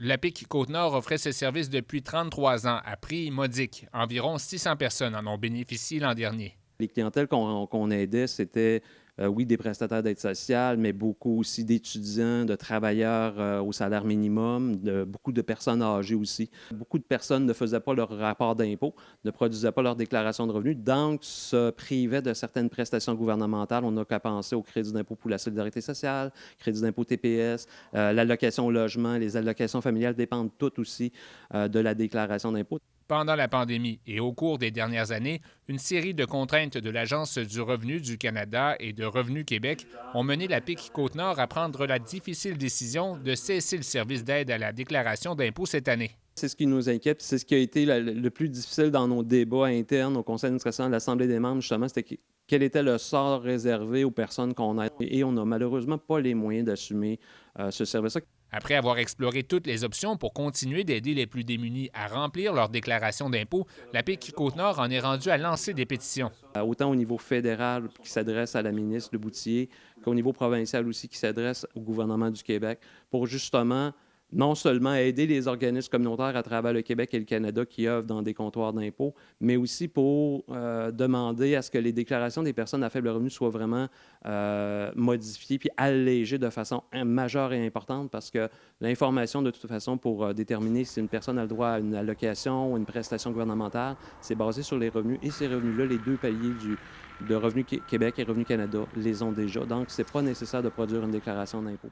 La PIC Côte-Nord offrait ce service depuis 33 ans à prix modique. Environ 600 personnes en ont bénéficié l'an dernier. Les clientèles qu'on aidait, c'était, oui, des prestataires d'aide sociale, mais beaucoup aussi d'étudiants, de travailleurs au salaire minimum, beaucoup de personnes âgées aussi. Beaucoup de personnes ne faisaient pas leur rapport d'impôt, ne produisaient pas leur déclaration de revenus, donc se privaient de certaines prestations gouvernementales. On n'a qu'à penser au crédit d'impôt pour la solidarité sociale, crédit d'impôt TPS, l'allocation au logement, les allocations familiales dépendent toutes aussi de la déclaration d'impôt. Pendant la pandémie et au cours des dernières années, une série de contraintes de l'Agence du revenu du Canada et de Revenu Québec ont mené la PIC Côte-Nord à prendre la difficile décision de cesser le service d'aide à la déclaration d'impôt cette année. C'est ce qui nous inquiète, c'est ce qui a été le plus difficile dans nos débats internes au conseil d'administration de l'Assemblée des membres, justement, c'était quel était le sort réservé aux personnes qu'on aide. Et on n'a malheureusement pas les moyens d'assumer ce service-là. Après avoir exploré toutes les options pour continuer d'aider les plus démunis à remplir leur déclaration d'impôt, la PIC Côte-Nord en est rendue à lancer des pétitions. Autant au niveau fédéral qui s'adresse à la ministre Leboutillier qu'au niveau provincial aussi qui s'adresse au gouvernement du Québec pour justement non seulement aider les organismes communautaires à travers le Québec et le Canada qui œuvrent dans des comptoirs d'impôts, mais aussi pour demander à ce que les déclarations des personnes à faible revenu soient vraiment modifiées puis allégées de façon majeure et importante parce que l'information, de toute façon, pour déterminer si une personne a le droit à une allocation ou une prestation gouvernementale, c'est basé sur les revenus. Et ces revenus-là, les deux paliers de Revenu Québec et Revenu Canada les ont déjà. Donc, ce n'est pas nécessaire de produire une déclaration d'impôt.